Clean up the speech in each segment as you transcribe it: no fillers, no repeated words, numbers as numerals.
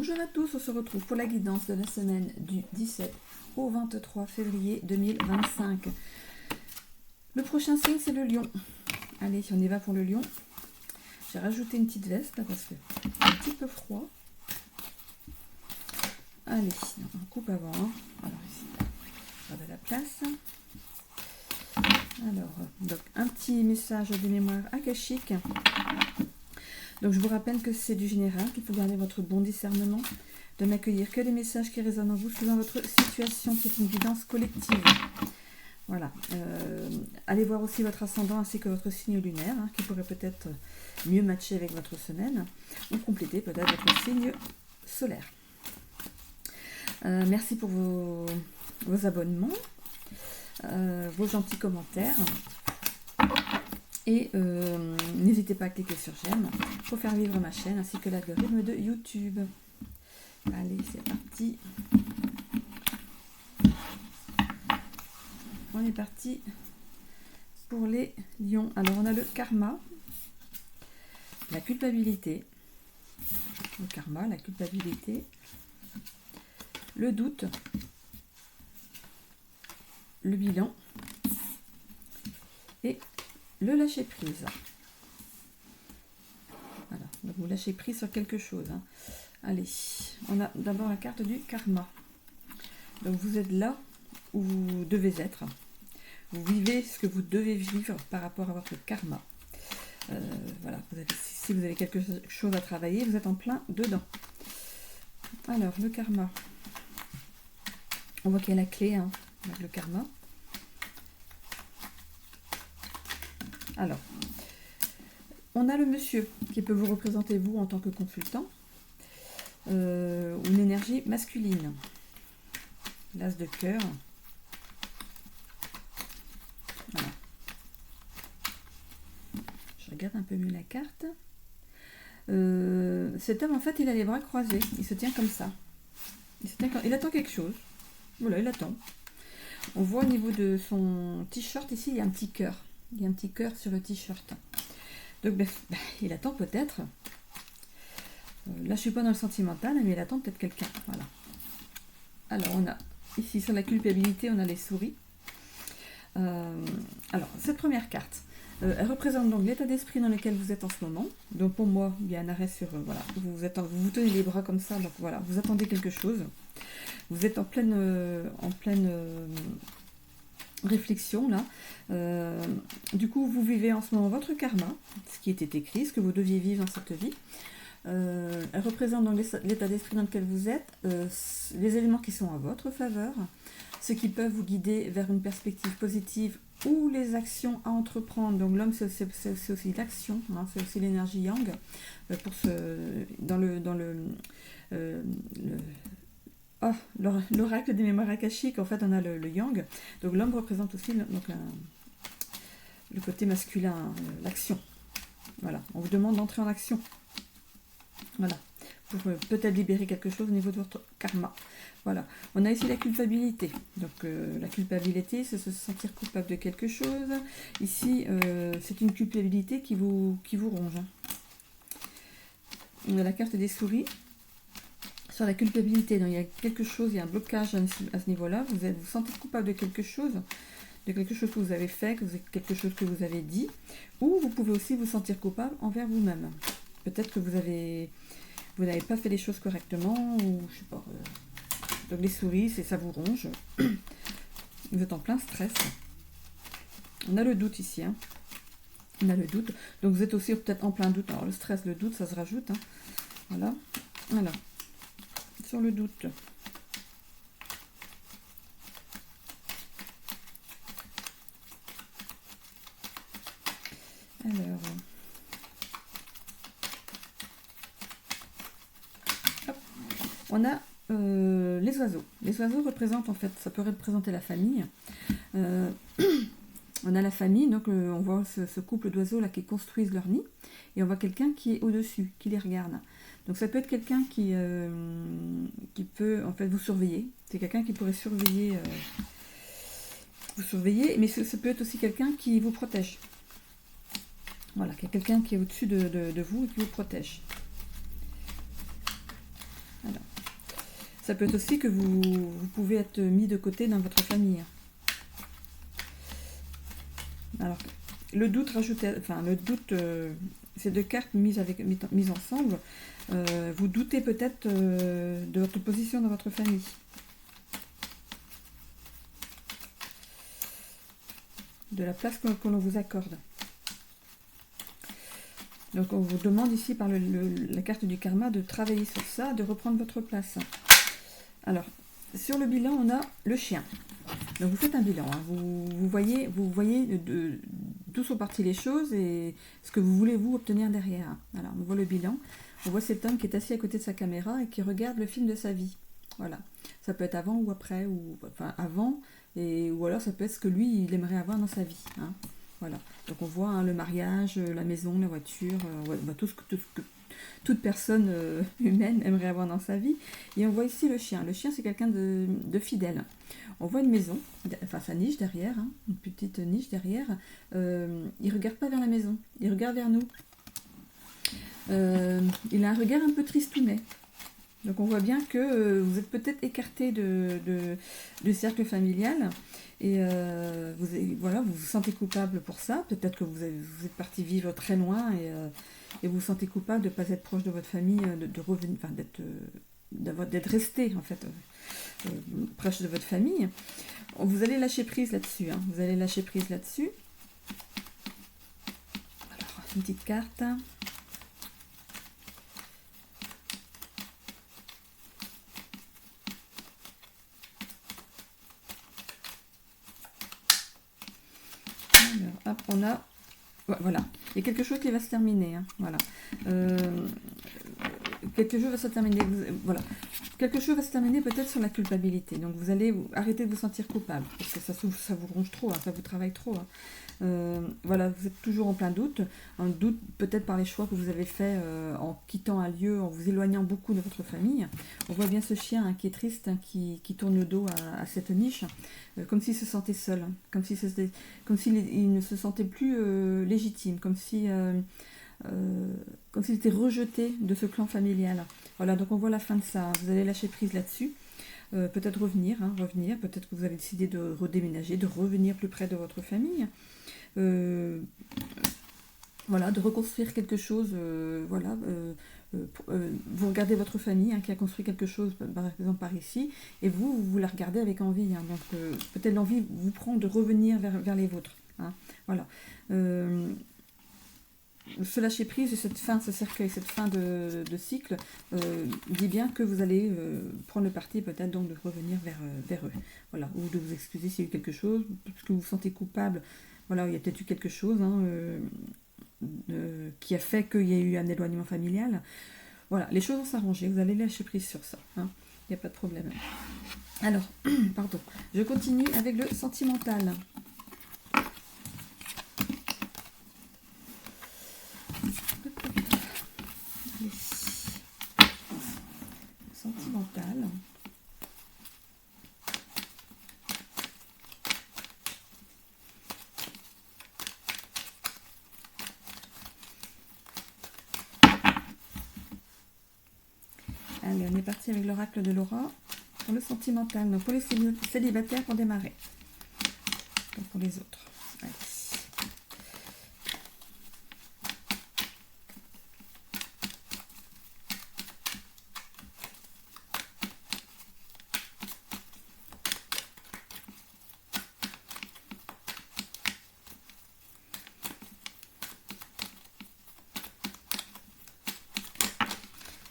Bonjour à tous, on se retrouve pour la guidance de la semaine du 17 au 23 février 2025. Le prochain signe, c'est le lion. Allez, on y va pour le lion. J'ai rajouté une petite veste là, parce que c'est un petit peu froid. Allez, on coupe avant. Hein. Alors ici, pas de la place. Alors, donc un petit message des mémoires akashiques. Donc je vous rappelle que c'est du général, qu'il faut garder votre bon discernement, de n'accueillir que les messages qui résonnent en vous suivant votre situation. C'est une guidance collective. Voilà. Allez voir aussi votre ascendant ainsi que votre signe lunaire, hein, qui pourrait peut-être mieux matcher avec votre semaine, ou compléter peut-être votre signe solaire. Merci pour vos abonnements, vos gentils commentaires. Et n'hésitez pas à cliquer sur j'aime pour faire vivre ma chaîne ainsi que l'algorithme de YouTube. Allez, c'est parti. On est parti pour les lions. Alors, on a le karma, la culpabilité. Le karma, la culpabilité, le doute, le bilan et le lâcher prise. Voilà, donc vous lâchez prise sur quelque chose. Hein. Allez, on a d'abord la carte du karma. Donc vous êtes là où vous devez être. Vous vivez ce que vous devez vivre par rapport à votre karma. Voilà, si vous avez quelque chose à travailler, vous êtes en plein dedans. Alors, le karma. On voit qu'il y a la clé, hein, avec le karma. Alors, on a le monsieur qui peut vous représenter vous en tant que consultant, ou une énergie masculine. L'as de cœur. Voilà. Je regarde un peu mieux la carte. Cet homme, en fait, il a les bras croisés. Il se tient comme ça. Il attend quelque chose. Voilà, il attend. On voit au niveau de son t-shirt, ici, il y a un petit cœur. Il y a un petit cœur sur le t-shirt. Donc, il attend peut-être. Là, je ne suis pas dans le sentimental, mais il attend peut-être quelqu'un. Voilà. Alors, on a ici, sur la culpabilité, on a les souris. Alors, cette première carte, elle représente donc l'état d'esprit dans lequel vous êtes en ce moment. Donc, pour moi, il y a un arrêt sur... voilà, vous tenez les bras comme ça. Donc, voilà, vous attendez quelque chose. Vous êtes en pleine réflexion là. Du coup, vous vivez en ce moment votre karma, ce qui était écrit, ce que vous deviez vivre dans cette vie. Elle représente donc l'état d'esprit dans lequel vous êtes, les éléments qui sont à votre faveur, ceux qui peuvent vous guider vers une perspective positive ou les actions à entreprendre. Donc l'homme, c'est aussi l'action, hein, c'est aussi l'énergie yang. L'oracle des mémoires akashiques, en fait, on a le yang. Donc l'homme représente aussi le côté masculin, l'action. Voilà, on vous demande d'entrer en action. Voilà, pour peut-être libérer quelque chose au niveau de votre karma. Voilà, on a ici la culpabilité. Donc la culpabilité, c'est se sentir coupable de quelque chose. Ici, c'est une culpabilité qui vous ronge. On a la carte des souris. Sur la culpabilité, donc il y a quelque chose, il y a un blocage à ce niveau-là. Vous vous sentez coupable de quelque chose que vous avez fait, quelque chose que vous avez dit, ou vous pouvez aussi vous sentir coupable envers vous-même. Peut-être que vous n'avez pas fait les choses correctement, ou je sais pas. Donc les souris, ça vous ronge. Vous êtes en plein stress. On a le doute ici. Hein. On a le doute. Donc vous êtes aussi peut-être en plein doute. Alors le stress, le doute, ça se rajoute. Hein. Voilà. Voilà. Sur le doute. Alors, hop. On a les oiseaux. Les oiseaux représentent, en fait, ça peut représenter la famille. On a la famille, donc on voit ce couple d'oiseaux là qui construisent leur nid, et on voit quelqu'un qui est au-dessus, qui les regarde. Donc ça peut être quelqu'un qui peut en fait vous surveiller. C'est quelqu'un qui pourrait vous surveiller, mais ça peut être aussi quelqu'un qui vous protège. Voilà, quelqu'un qui est au-dessus de vous et qui vous protège. Alors, ça peut être aussi que vous pouvez être mis de côté dans votre famille. Alors, le doute rajouté, enfin le doute, ces deux cartes mises ensemble, vous doutez peut-être de votre position dans votre famille. De la place que l'on vous accorde. Donc on vous demande ici par la carte du karma de travailler sur ça, de reprendre votre place. Alors, sur le bilan, on a le chien. Donc vous faites un bilan, hein. Vous voyez d'où sont parties les choses et ce que vous voulez vous obtenir derrière. Alors on voit le bilan, on voit cet homme qui est assis à côté de sa caméra et qui regarde le film de sa vie. Voilà, ça peut être avant ou après, ou enfin avant, ou alors ça peut être ce que lui il aimerait avoir dans sa vie. Hein. Voilà, donc on voit hein, le mariage, la maison, la voiture, on voit tout ce que toute personne humaine aimerait avoir dans sa vie. Et on voit ici le chien. Le chien, c'est quelqu'un de fidèle. On voit une maison, enfin sa niche derrière, hein, une petite niche derrière. Il ne regarde pas vers la maison, il regarde vers nous. Il a un regard un peu tristounet. Donc on voit bien que vous êtes peut-être écarté du cercle familial. Et voilà, vous vous sentez coupable pour ça. Peut-être que vous êtes parti vivre très loin et vous vous sentez coupable de ne pas être proche de votre famille, de revenir, enfin d'être resté en fait proche de votre famille. Vous allez lâcher prise là-dessus. Hein. Vous allez lâcher prise là-dessus. Alors, une petite carte. Hop, on a, voilà, il y a quelque chose qui va se terminer, hein, voilà, quelque chose va se terminer, voilà, quelque chose va se terminer peut-être sur la culpabilité, donc vous allez arrêter de vous sentir coupable, parce que ça vous ronge trop, hein, ça vous travaille trop, hein. Voilà, vous êtes toujours en plein doute, un doute peut-être par les choix que vous avez faits en quittant un lieu, en vous éloignant beaucoup de votre famille. On voit bien ce chien hein, qui est triste, hein, qui tourne le dos à cette niche, comme s'il se sentait seul, hein, comme s'il ne se sentait plus légitime, comme s'il était rejeté de ce clan familial. Voilà, donc on voit la fin de ça, vous allez lâcher prise là-dessus. Peut-être revenir, peut-être que vous avez décidé de redéménager, de revenir plus près de votre famille. Voilà, de reconstruire quelque chose, vous regardez votre famille hein, qui a construit quelque chose, par exemple par ici, et vous la regardez avec envie, hein, donc peut-être l'envie vous prend de revenir vers les vôtres, hein, voilà. Ce lâcher prise et cette fin, ce cercueil, cette fin de cycle dit bien que vous allez prendre le parti peut-être donc de revenir vers eux, voilà, ou de vous excuser s'il y a eu quelque chose, parce que vous vous sentez coupable. Voilà, il y a peut-être eu quelque chose hein, qui a fait qu'il y a eu un éloignement familial. Voilà, les choses vont s'arranger, vous allez lâcher prise sur ça. Hein, il n'y a pas de problème. Alors, pardon, je continue avec le sentimental. Allez. Sentimental. Allez, on est parti avec l'oracle de Laura pour le sentimental. Donc pour les célibataires pour démarrer. Donc pour les autres. Allez.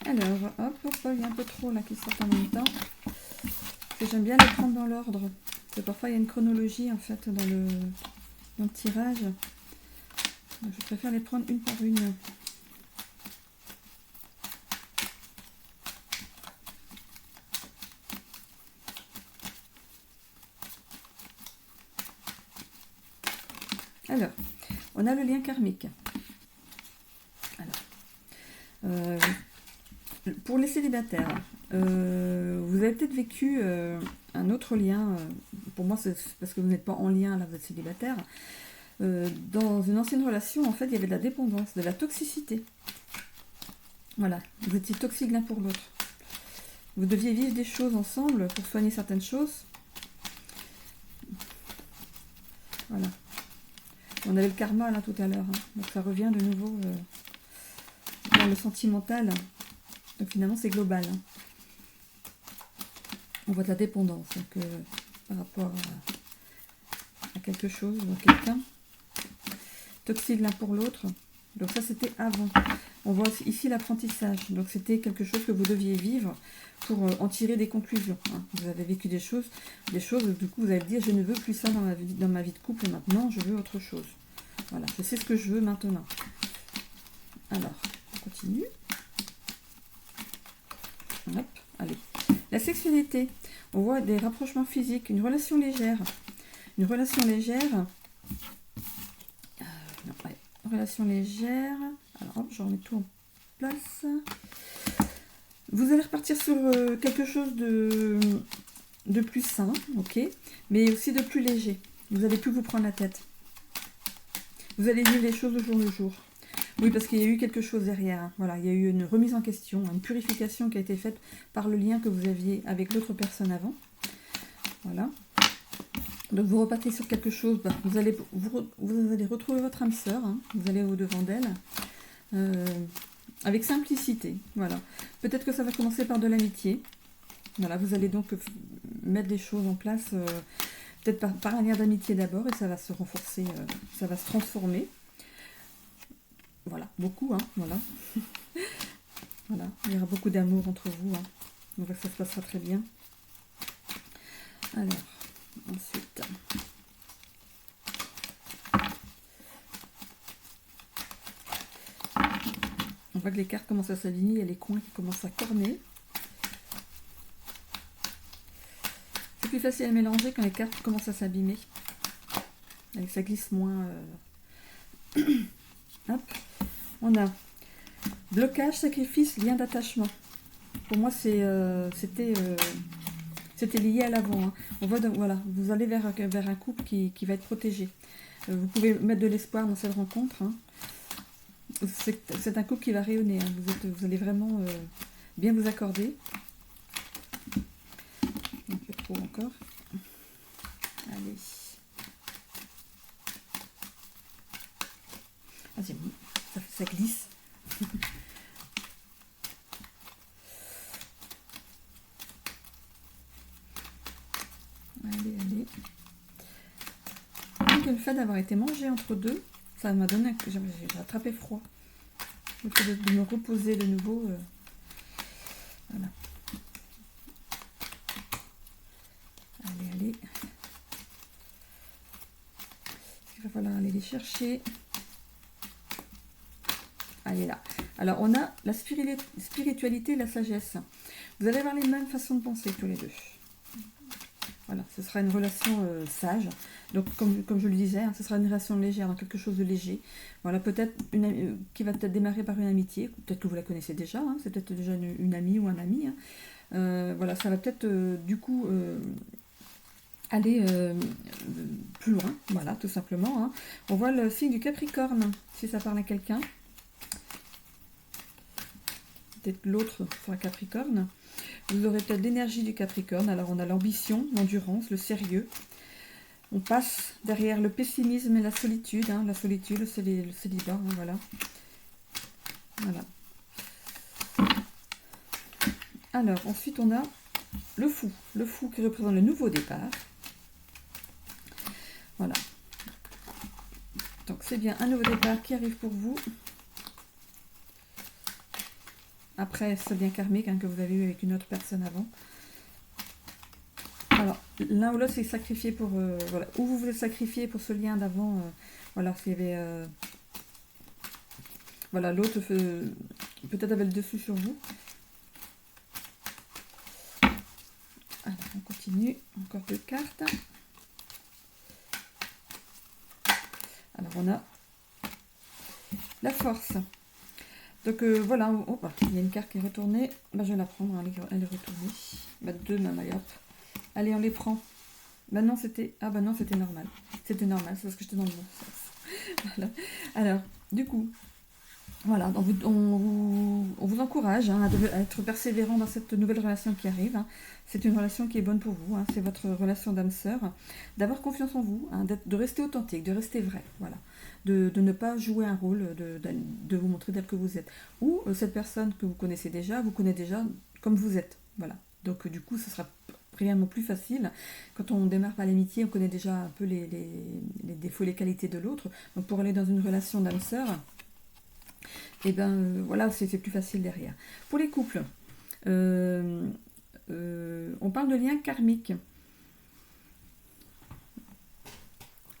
Alors, hop, il y a un peu trop là qui sortent en même temps. Parce que j'aime bien les prendre dans l'ordre. Parce que parfois il y a une chronologie en fait dans le tirage. Donc, je préfère les prendre une par une. Alors, on a le lien karmique. Alors, pour les célibataires, vous avez peut-être vécu un autre lien, pour moi c'est parce que vous n'êtes pas en lien, là vous êtes célibataire. Dans une ancienne relation, en fait, il y avait de la dépendance, de la toxicité. Voilà, vous étiez toxiques l'un pour l'autre. Vous deviez vivre des choses ensemble pour soigner certaines choses. Voilà. On avait le karma là tout à l'heure. Hein. Donc ça revient de nouveau dans le sentimental. Donc finalement c'est global. Hein. On voit de la dépendance donc, par rapport à quelque chose ou à quelqu'un. Toxique l'un pour l'autre. Donc ça c'était avant. On voit ici l'apprentissage. Donc c'était quelque chose que vous deviez vivre pour en tirer des conclusions. Hein. Vous avez vécu des choses, du coup vous allez dire je ne veux plus ça dans ma vie de couple maintenant, je veux autre chose. Voilà, je sais ce que je veux maintenant. Alors, on continue. Hop, allez. La sexualité, on voit des rapprochements physiques, une relation légère. Une relation légère. Non, ouais. Relation légère. Alors hop, je remets tout en place. Vous allez repartir sur quelque chose de plus sain, ok, mais aussi de plus léger. Vous n'allez plus vous prendre la tête. Vous allez vivre les choses au jour le jour. Oui, parce qu'il y a eu quelque chose derrière. Hein. Voilà, il y a eu une remise en question, une purification qui a été faite par le lien que vous aviez avec l'autre personne avant. Voilà. Donc vous repartez sur quelque chose. Bah, vous allez retrouver votre âme sœur. Hein. Vous allez au-devant d'elle. Avec simplicité. Voilà. Peut-être que ça va commencer par de l'amitié. Voilà, vous allez donc mettre des choses en place. Peut-être par un lien d'amitié d'abord. Et ça va se renforcer. Ça va se transformer. Voilà, beaucoup, hein, voilà. Voilà, il y aura beaucoup d'amour entre vous, hein. Donc ça se passera très bien. Alors, ensuite... On voit que les cartes commencent à s'aligner, il y a les coins qui commencent à corner. C'est plus facile à mélanger quand les cartes commencent à s'abîmer. Et ça glisse moins... Hop. On a blocage, sacrifice, lien d'attachement. Pour moi, c'était lié à l'avant. Hein. On voit, voilà, vous allez vers un couple qui va être protégé. Vous pouvez mettre de l'espoir dans cette rencontre. Hein. C'est un couple qui va rayonner. Hein. Vous allez vraiment bien vous accorder. Un peu trop encore. Allez. Ah, c'est bon. Ça glisse. Allez. Donc le fait d'avoir été mangé entre deux, ça m'a donné j'ai attrapé froid. Le fait de me reposer de nouveau. Voilà. Allez. Il va falloir aller les chercher. Allez là. Alors on a la spiritualité et la sagesse. Vous allez avoir les mêmes façons de penser tous les deux. Voilà, ce sera une relation sage. Donc comme je le disais, hein, ce sera une relation légère, dans quelque chose de léger. Voilà, peut-être qui va peut-être démarrer par une amitié. Peut-être que vous la connaissez déjà. Hein, c'est peut-être déjà une amie ou un ami. Hein. Voilà, ça va peut-être du coup aller plus loin. Voilà, tout simplement. Hein. On voit le signe du Capricorne, si ça parle à quelqu'un. Peut-être l'autre sera Capricorne. Vous aurez peut-être l'énergie du Capricorne. Alors on a l'ambition, l'endurance, le sérieux. On passe derrière le pessimisme et la solitude. Hein, la solitude, le célibat, hein, voilà. Alors ensuite on a le fou. Le fou qui représente le nouveau départ. Voilà. Donc c'est bien un nouveau départ qui arrive pour vous. Après ce lien karmique hein, que vous avez eu avec une autre personne avant. Alors, l'un ou l'autre s'est sacrifié pour... voilà, ou vous voulez sacrifier pour ce lien d'avant. Voilà, s'il y avait... voilà, l'autre peut-être avait le dessus sur vous. Alors, on continue. Encore 2 cartes. Alors, on a la force. Donc voilà, il y a une carte qui est retournée. Bah, je vais la prendre, elle est retournée. Bah, 2 même, allez hop. Allez, on les prend. Bah non, c'était... Ah bah non, c'était normal. C'était normal, c'est parce que j'étais dans le bon sens. Voilà. Alors, du coup, Voilà, donc on vous encourage hein, à être persévérant dans cette nouvelle relation qui arrive. Hein. C'est une relation qui est bonne pour vous, hein. C'est votre relation d'âme-sœur. D'avoir confiance en vous, hein, de rester authentique, de rester vrai. Voilà. De ne pas jouer un rôle, de vous montrer tel que vous êtes. Ou cette personne que vous connaissez déjà, vous connaît déjà comme vous êtes. Voilà. Donc du coup, ce sera réellement plus facile. Quand on démarre par l'amitié, on connaît déjà un peu les défauts et les qualités de l'autre. Donc pour aller dans une relation d'âme-sœur, et ben voilà, c'est plus facile derrière. Pour les couples, on parle de lien karmique.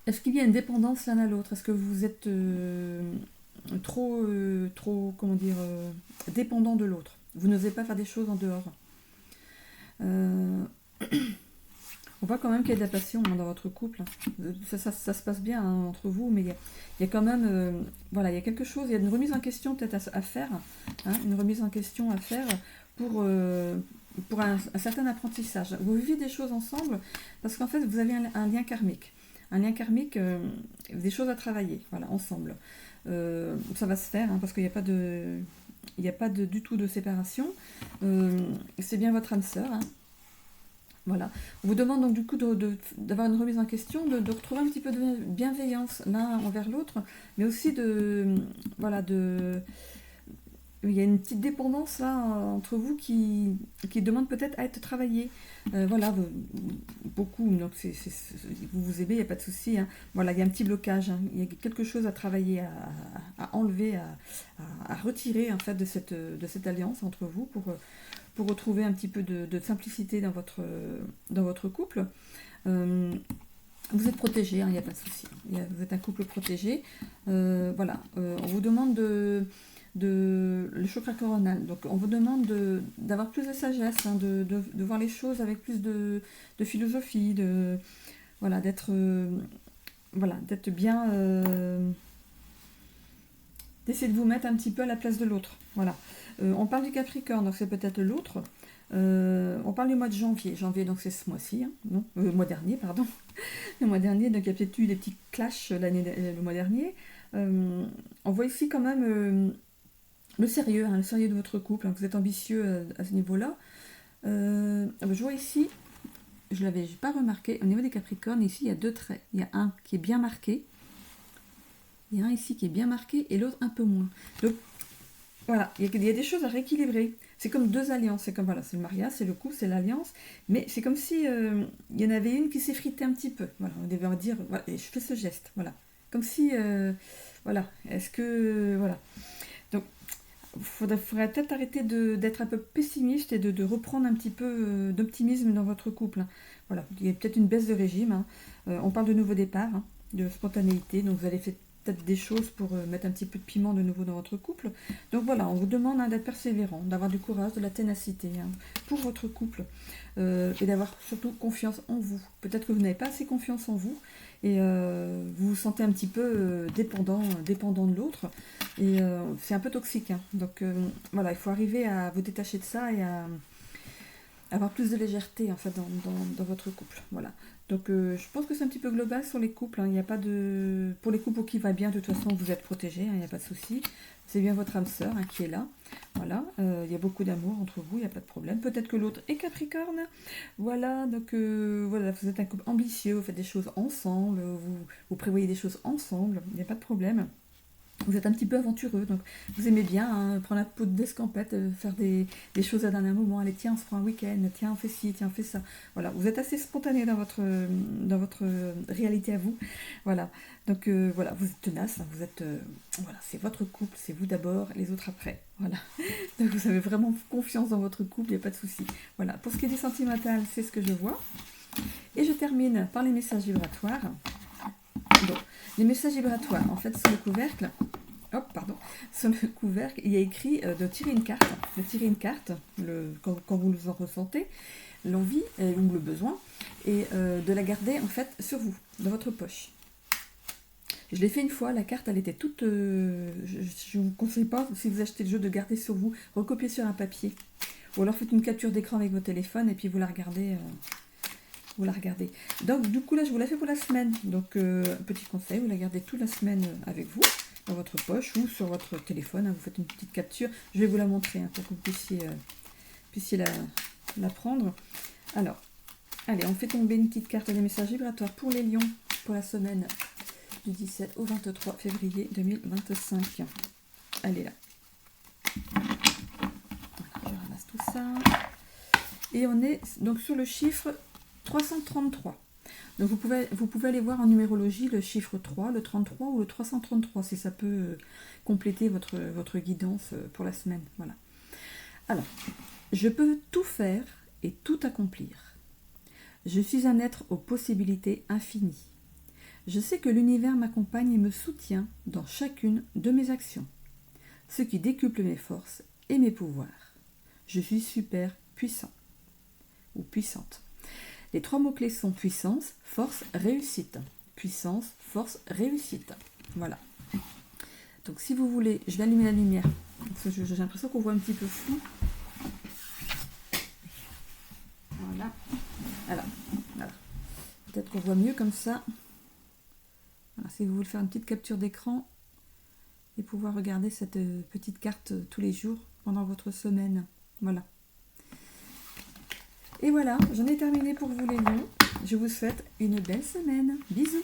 Est-ce qu'il y a une dépendance l'un à l'autre? Est-ce que vous êtes trop, comment dire, dépendant de l'autre? Vous n'osez pas faire des choses en dehors. On voit quand même qu'il y a de la passion hein, dans votre couple. Ça se passe bien hein, entre vous, mais il y a quand même, voilà, il y a quelque chose, il y a une remise en question peut-être à faire, hein, une remise en question à faire pour, un certain apprentissage. Vous vivez des choses ensemble parce qu'en fait vous avez un lien karmique. Un lien karmique, des choses à travailler, voilà, ensemble. Ça va se faire hein, parce qu'il n'y a pas de, il n'y a pas du tout de séparation. C'est bien votre âme sœur. Hein. Voilà. On vous demande donc du coup d'avoir une remise en question, de retrouver un petit peu de bienveillance l'un envers l'autre, mais aussi voilà, il y a une petite dépendance là entre vous qui demande peut-être à être travaillée. Voilà, beaucoup, donc vous vous aimez, il n'y a pas de souci. Hein. Voilà, il y a un petit blocage, hein. Il y a quelque chose à travailler, à enlever, à retirer en fait de cette alliance entre vous pour retrouver un petit peu de simplicité dans votre couple. Vous êtes protégé, hein, il n'y a pas de souci. Vous êtes un couple protégé. Voilà, on vous demande le chakra coronal. Donc on vous demande d'avoir plus de sagesse, hein, de voir les choses avec plus de philosophie, voilà, d'être bien, d'essayer de vous mettre un petit peu à la place de l'autre. Voilà. On parle du Capricorne, donc c'est peut-être l'autre. On parle du mois de janvier. Janvier, donc c'est ce mois-ci, hein, non, le mois dernier, pardon. Le mois dernier, donc il y a peut-être eu des petits clashs le mois dernier. On voit ici quand même le sérieux, hein, le sérieux de votre couple. Hein, vous êtes ambitieux à ce niveau-là. Je vois ici, je l'avais pas remarqué, au niveau des Capricornes, ici il y a deux traits. Il y a un qui est bien marqué. Il y a un ici qui est bien marqué et l'autre un peu moins. Donc voilà, il y a des choses à rééquilibrer. C'est comme deux alliances. C'est comme voilà, c'est le mariage, c'est le couple, c'est l'alliance. Mais c'est comme si il y en avait une qui s'effritait un petit peu. Voilà, on devait dire, voilà, et je fais ce geste. Voilà, comme si, voilà, est-ce que, voilà. Donc, il faudrait peut-être arrêter d'être un peu pessimiste et de reprendre un petit peu d'optimisme dans votre couple. Hein. Voilà, il y a peut-être une baisse de régime. Hein. On parle de nouveau départ, hein, de spontanéité. Donc, vous allez faire peut-être des choses pour mettre un petit peu de piment de nouveau dans votre couple. Donc voilà, on vous demande hein, d'être persévérant, d'avoir du courage, de la ténacité hein, pour votre couple et d'avoir surtout confiance en vous. Peut-être que vous n'avez pas assez confiance en vous et vous vous sentez un petit peu dépendant de l'autre et c'est un peu toxique. Hein. Donc voilà, il faut arriver à vous détacher de ça et à avoir plus de légèreté en fait dans votre couple. Voilà. Donc je pense que c'est un petit peu global sur les couples. Hein. Il n'y a pas de. Pour les couples qui va bien, de toute façon, vous êtes protégés, hein, il n'y a pas de souci. C'est bien votre âme sœur hein, qui est là. Voilà. Il y a beaucoup d'amour entre vous, il n'y a pas de problème. Peut-être que l'autre est Capricorne. Voilà, donc voilà, vous êtes un couple ambitieux, vous faites des choses ensemble, vous prévoyez des choses ensemble, il n'y a pas de problème. Vous êtes un petit peu aventureux, donc vous aimez bien hein, prendre la peau d'escampette, faire des choses à dernier moment. Allez, tiens, on se prend un week-end, tiens, on fait ci, tiens, on fait ça. Voilà, vous êtes assez spontané dans votre réalité à vous. Voilà, donc voilà, vous êtes tenace, hein, vous êtes. Voilà, c'est votre couple, c'est vous d'abord, les autres après. Voilà, donc vous avez vraiment confiance dans votre couple, il n'y a pas de souci. Voilà, pour ce qui est du sentimental, c'est ce que je vois. Et je termine par les messages vibratoires. Bon, les messages vibratoires, en fait, sur le couvercle, sur le couvercle, il y a écrit de tirer une carte, quand vous en ressentez, l'envie ou le besoin, et de la garder en fait sur vous, dans votre poche. Je l'ai fait une fois, la carte elle était toute. Je ne vous conseille pas, si vous achetez le jeu, de garder sur vous, recopier sur un papier. Ou alors faites une capture d'écran avec votre téléphone et puis vous la regardez. Donc du coup là je vous la fais pour la semaine. Donc petit conseil, vous la gardez toute la semaine avec vous. dans votre poche ou sur votre téléphone. Vous faites une petite capture. Je vais vous la montrer pour que vous puissiez la prendre. Alors, allez, on fait tomber une petite carte des messages vibratoires pour les lions pour la semaine du 17 au 23 février 2025. Elle est là. Voilà, je ramasse tout ça. Et on est donc sur le chiffre 333. Donc vous pouvez aller voir en numérologie le chiffre 3, le 33 ou le 333 si ça peut compléter votre guidance pour la semaine. Voilà. Alors, je peux tout faire et tout accomplir. Je suis un être aux possibilités infinies. Je sais que l'univers m'accompagne et me soutient dans chacune de mes actions, ce qui décuple mes forces et mes pouvoirs. Je suis super puissant ou puissante. Les 3 mots-clés sont puissance, force, réussite. Puissance, force, réussite. Voilà. Donc si vous voulez, je vais allumer la lumière. J'ai l'impression qu'on voit un petit peu flou. Voilà. Alors, voilà. Peut-être qu'on voit mieux comme ça. Voilà, si vous voulez faire une petite capture d'écran et pouvoir regarder cette petite carte tous les jours pendant votre semaine. Voilà. Et voilà, j'en ai terminé pour vous les lions. Je vous souhaite une belle semaine. Bisous.